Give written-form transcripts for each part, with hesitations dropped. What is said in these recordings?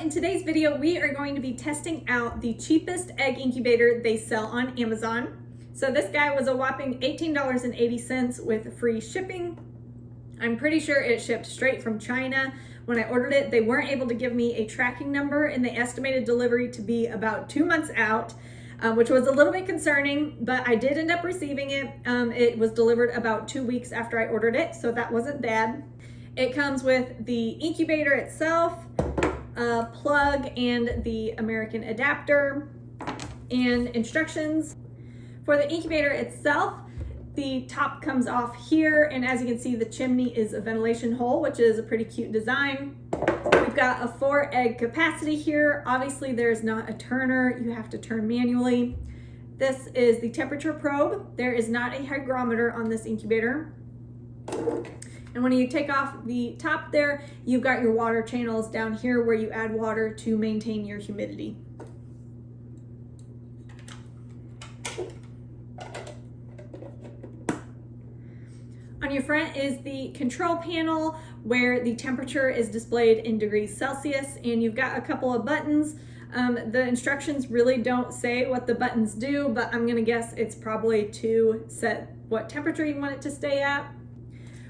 In today's video, we are going to be testing out the cheapest egg incubator they sell on Amazon. So this guy was a whopping $18.80 with free shipping. I'm pretty sure it shipped straight from China. When I ordered it, they weren't able to give me a tracking number and they estimated delivery to be about 2 months out, which was a little bit concerning, but I did end up receiving it. It was delivered about 2 weeks after I ordered it, so that wasn't bad. It comes with the incubator itself, plug and the American adapter, and instructions. For the incubator itself, the top comes off here, and as you can see, the chimney is a ventilation hole, which is a pretty cute design. We've got a 4 egg capacity here. Obviously there's not a turner, you have to turn manually. This is the temperature probe. There is not a hygrometer on this incubator. And when you take off the top there, you've got your water channels down here where you add water to maintain your humidity. On your front is the control panel where the temperature is displayed in degrees Celsius, and you've got a couple of buttons. The instructions really don't say what the buttons do, but I'm gonna guess it's probably to set what temperature you want it to stay at.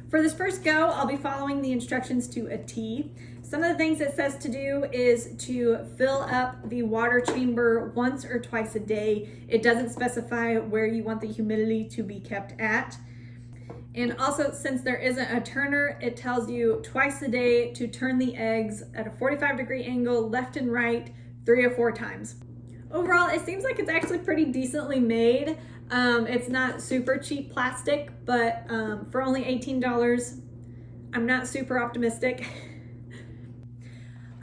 For this first go, I'll be following the instructions to a T. Some of the things it says to do is to fill up the water chamber once or twice a day. It doesn't specify where you want the humidity to be kept at. And also, since there isn't a turner, it tells you twice a day to turn the eggs at a 45-degree angle, left and right, 3 or 4 times. Overall, it seems like it's actually pretty decently made. It's not super cheap plastic, but for only $18, I'm not super optimistic.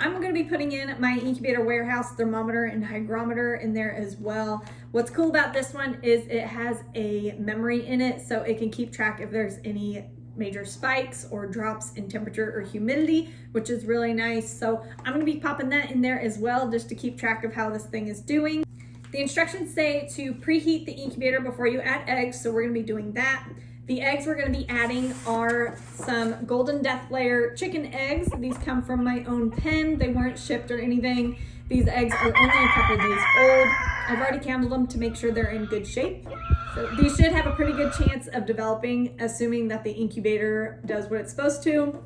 I'm gonna be putting in my incubator warehouse thermometer and hygrometer in there as well. What's cool about this one is it has a memory in it, so it can keep track if there's any major spikes or drops in temperature or humidity, which is really nice. So I'm gonna be popping that in there as well, just to keep track of how this thing is doing. The instructions say to preheat the incubator before you add eggs, so we're gonna be doing that. The eggs we're gonna be adding are some Golden Death Layer chicken eggs. These come from my own pen. They weren't shipped or anything. These eggs are only a couple days old. I've already counted them to make sure they're in good shape. So these should have a pretty good chance of developing, assuming that the incubator does what it's supposed to.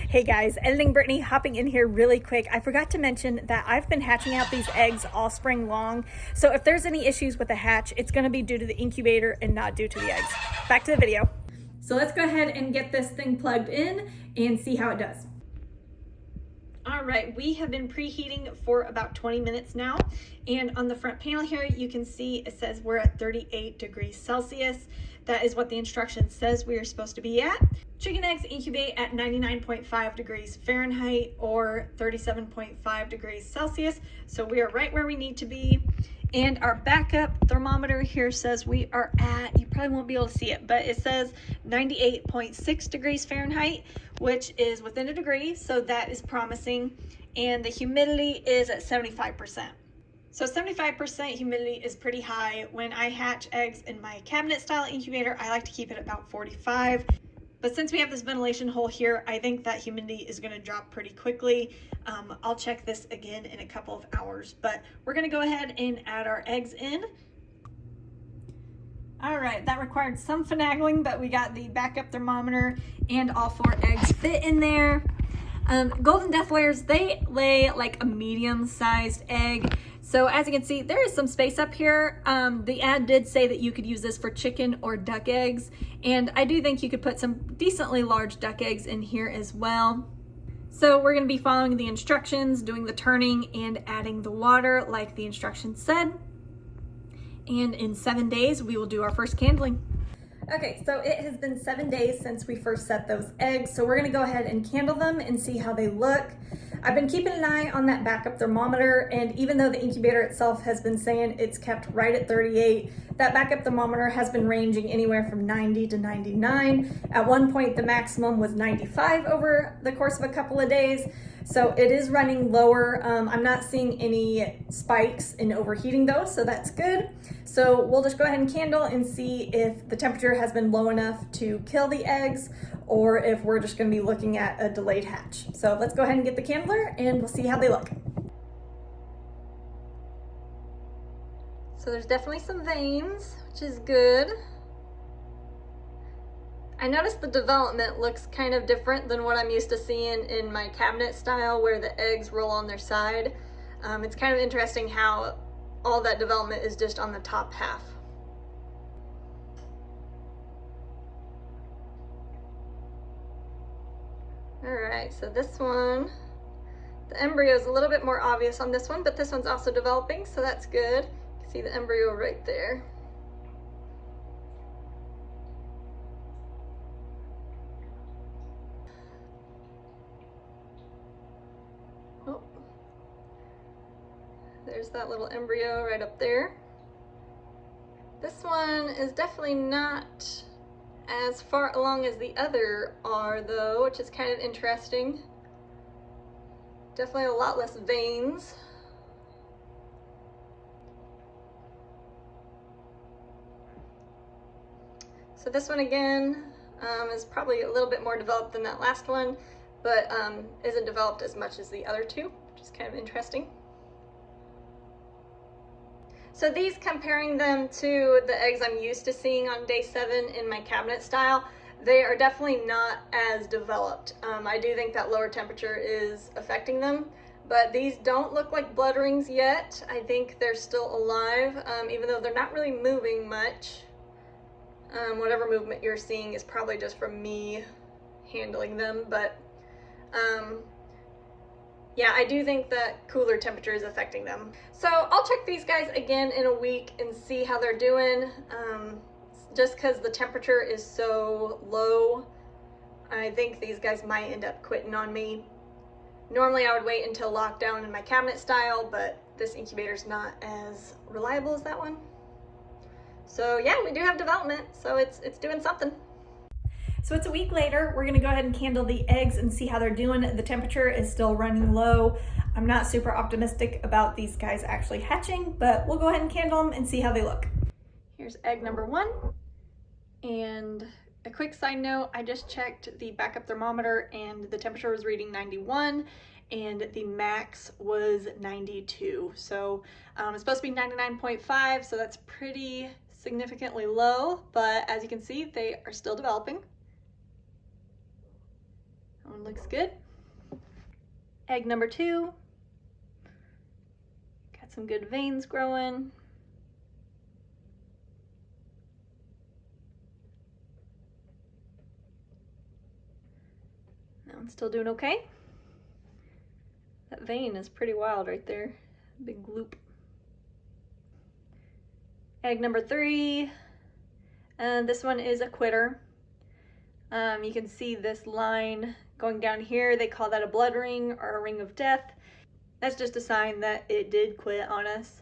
Hey guys, Editing Brittany hopping in here really quick. I forgot to mention that I've been hatching out these eggs all spring long. So if there's any issues with the hatch, it's gonna be due to the incubator and not due to the eggs. Back to the video. So let's go ahead and get this thing plugged in and see how it does. All right, we have been preheating for about 20 minutes now. And on the front panel here, you can see it says we're at 38 degrees Celsius. That is what the instruction says we are supposed to be at. Chicken eggs incubate at 99.5 degrees Fahrenheit or 37.5 degrees Celsius. So we are right where we need to be. And our backup thermometer here says we are at, you probably won't be able to see it, but it says 98.6 degrees Fahrenheit, which is within a degree, so that is promising. And the humidity is at 75%. So 75% humidity is pretty high. When I hatch eggs in my cabinet style incubator, I like to keep it at about 45. But since we have this ventilation hole here, I think that humidity is gonna drop pretty quickly. I'll check this again in a couple of hours, but we're gonna go ahead and add our eggs in. All right, that required some finagling, but we got the backup thermometer and all 4 eggs fit in there. Golden Death Layers, they lay like a medium-sized egg. So as you can see, there is some space up here. The ad did say that you could use this for chicken or duck eggs, and I do think you could put some decently large duck eggs in here as well. So we're gonna be following the instructions, doing the turning and adding the water like the instructions said. And in 7 days, we will do our first candling. Okay, so it has been 7 days since we first set those eggs, so we're gonna go ahead and candle them and see how they look. I've been keeping an eye on that backup thermometer, and even though the incubator itself has been saying it's kept right at 38, that backup thermometer has been ranging anywhere from 90 to 99. At one point, the maximum was 95 over the course of a couple of days. So it is running lower. I'm not seeing any spikes in overheating though, so that's good. So we'll just go ahead and candle and see if the temperature has been low enough to kill the eggs, or if we're just gonna be looking at a delayed hatch. So let's go ahead and get the candler and we'll see how they look. So there's definitely some veins, which is good. I noticed the development looks kind of different than what I'm used to seeing in my cabinet style where the eggs roll on their side. It's kind of interesting how all that development is just on the top half. All right, so this one, the embryo is a little bit more obvious on this one, but this one's also developing, so that's good. You can see the embryo right there. Oh, there's that little embryo right up there. This one is definitely not as far along as the other are though, which is kind of interesting. Definitely a lot less veins. So this one again is probably a little bit more developed than that last one, but isn't developed as much as the other two, which is kind of interesting. So these, comparing them to the eggs I'm used to seeing on day 7 in my cabinet style, they are definitely not as developed. I do think that lower temperature is affecting them, but these don't look like blood rings yet. I think they're still alive, even though they're not really moving much. Whatever movement you're seeing is probably just from me handling them, but yeah, I do think that cooler temperature is affecting them. So I'll check these guys again in a week and see how they're doing. Just because the temperature is so low, I think these guys might end up quitting on me. Normally I would wait until lockdown in my cabinet style, but this incubator's not as reliable as that one. So yeah, we do have development, so it's doing something. So it's a week later. We're gonna go ahead and candle the eggs and see how they're doing. The temperature is still running low. I'm not super optimistic about these guys actually hatching, but we'll go ahead and candle them and see how they look. Here's egg number 1. And a quick side note, I just checked the backup thermometer and the temperature was reading 91 and the max was 92. So it's supposed to be 99.5, so that's pretty significantly low, but as you can see, they are still developing. That one looks good. Egg number 2. Got some good veins growing. That one's still doing okay. That vein is pretty wild right there. Big loop. Egg number 3. And this one is a quitter. You can see this line going down here. They call that a blood ring or a ring of death. That's just a sign that it did quit on us.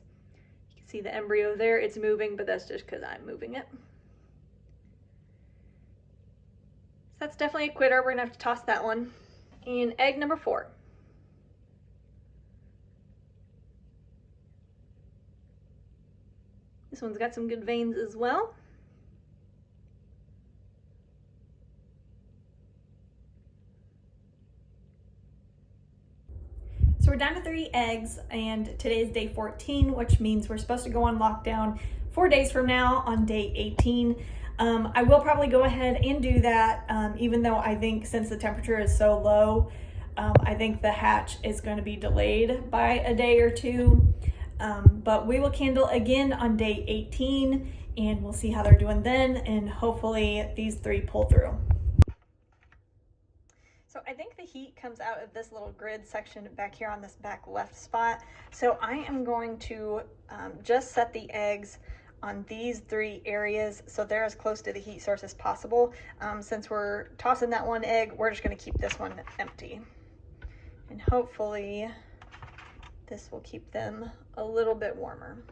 You can see the embryo there. It's moving, but that's just because I'm moving it. So that's definitely a quitter. We're gonna have to toss that one. And egg number 4. This one's got some good veins as well. So we're down to 3 eggs, and today is day 14, which means we're supposed to go on lockdown 4 days from now on day 18. I will probably go ahead and do that, even though I think since the temperature is so low, I think the hatch is going to be delayed by a day or 2. But we will candle again on day 18, and we'll see how they're doing then, and hopefully these 3 pull through. So I think the heat comes out of this little grid section back here on this back left spot. So I am going to just set the eggs on these 3 areas so they're as close to the heat source as possible. Since we're tossing that one egg, we're just going to keep this one empty. And hopefully this will keep them a little bit warmer.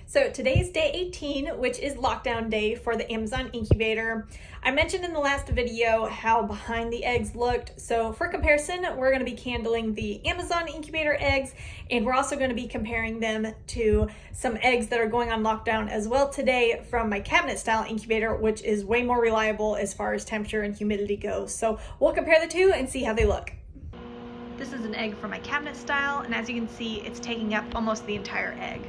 So today's day 18, which is lockdown day for the Amazon incubator. I mentioned in the last video how behind the eggs looked. So for comparison, we're going to be candling the Amazon incubator eggs, and we're also going to be comparing them to some eggs that are going on lockdown as well today from my cabinet style incubator, which is way more reliable as far as temperature and humidity goes. So we'll compare the two and see how they look. This is an egg from my cabinet style, and as you can see, it's taking up almost the entire egg.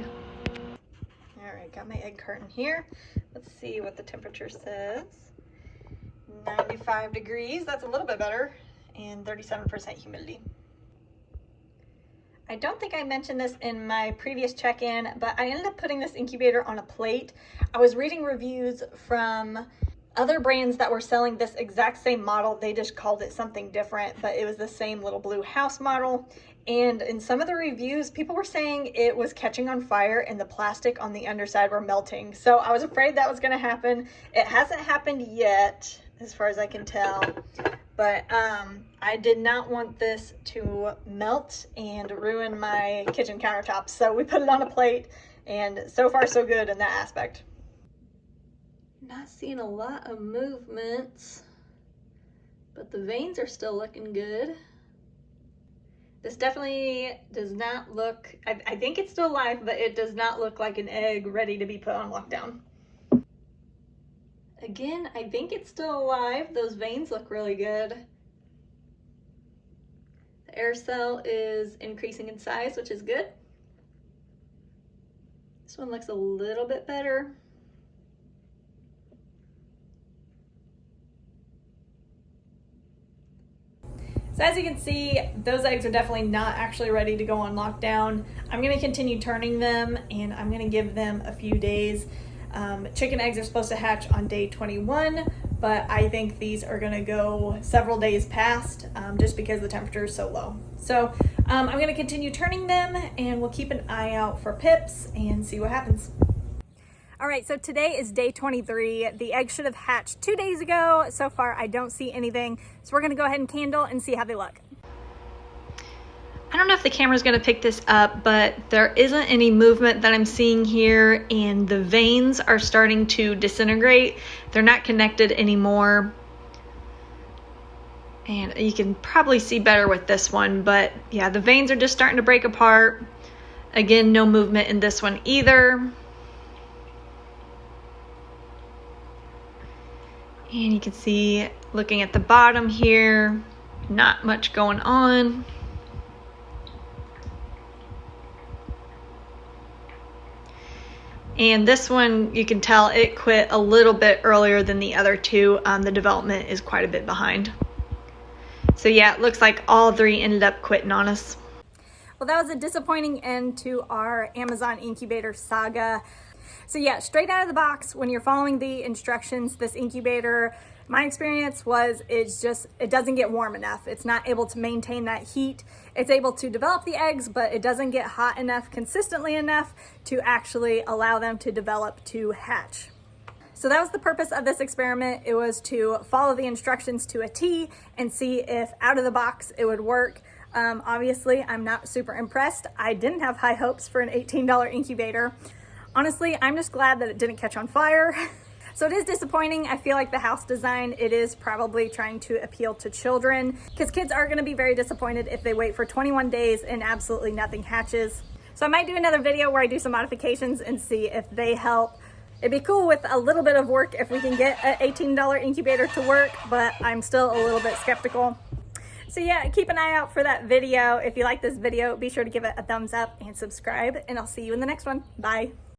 All right, got my egg carton here. Let's see what the temperature says. 95 degrees, that's a little bit better, and 37% humidity. I don't think I mentioned this in my previous check-in, but I ended up putting this incubator on a plate. I was reading reviews from other brands that were selling this exact same model. They just called it something different, but it was the same little blue house model. And in some of the reviews, people were saying it was catching on fire and the plastic on the underside were melting. So I was afraid that was going to happen. It hasn't happened yet, as far as I can tell. But I did not want this to melt and ruin my kitchen countertops. So we put it on a plate, and so far so good in that aspect. Not seeing a lot of movements, but the veins are still looking good. This definitely does not look, I think it's still alive, but it does not look like an egg ready to be put on lockdown. Again, I think it's still alive. Those veins look really good. The air cell is increasing in size, which is good. This one looks a little bit better. So as you can see, those eggs are definitely not actually ready to go on lockdown. I'm going to continue turning them, and I'm going to give them a few days. Chicken eggs are supposed to hatch on day 21, but I think these are going to go several days past just because the temperature is so low. So I'm going to continue turning them, and we'll keep an eye out for pips and see what happens. All right, so today is day 23. The eggs should have hatched 2 days ago. So far, I don't see anything. So we're gonna go ahead and candle and see how they look. I don't know if the camera's gonna pick this up, but there isn't any movement that I'm seeing here, and the veins are starting to disintegrate. They're not connected anymore. And you can probably see better with this one, but yeah, the veins are just starting to break apart. Again, no movement in this one either. And you can see, looking at the bottom here, not much going on. And this one, you can tell it quit a little bit earlier than the other two. The development is quite a bit behind. So yeah, it looks like all three ended up quitting on us. Well, that was a disappointing end to our Amazon incubator saga. So yeah, straight out of the box, when you're following the instructions, this incubator, my experience was it doesn't get warm enough. It's not able to maintain that heat. It's able to develop the eggs, but it doesn't get hot enough consistently enough to actually allow them to develop to hatch. So that was the purpose of this experiment. It was to follow the instructions to a T and see if out of the box it would work. Obviously, I'm not super impressed. I didn't have high hopes for an $18 incubator. Honestly, I'm just glad that it didn't catch on fire. So it is disappointing. I feel like the house design, it is probably trying to appeal to children, because kids are gonna be very disappointed if they wait for 21 days and absolutely nothing hatches. So I might do another video where I do some modifications and see if they help. It'd be cool with a little bit of work if we can get an $18 incubator to work, but I'm still a little bit skeptical. So yeah, keep an eye out for that video. If you like this video, be sure to give it a thumbs up and subscribe, and I'll see you in the next one. Bye.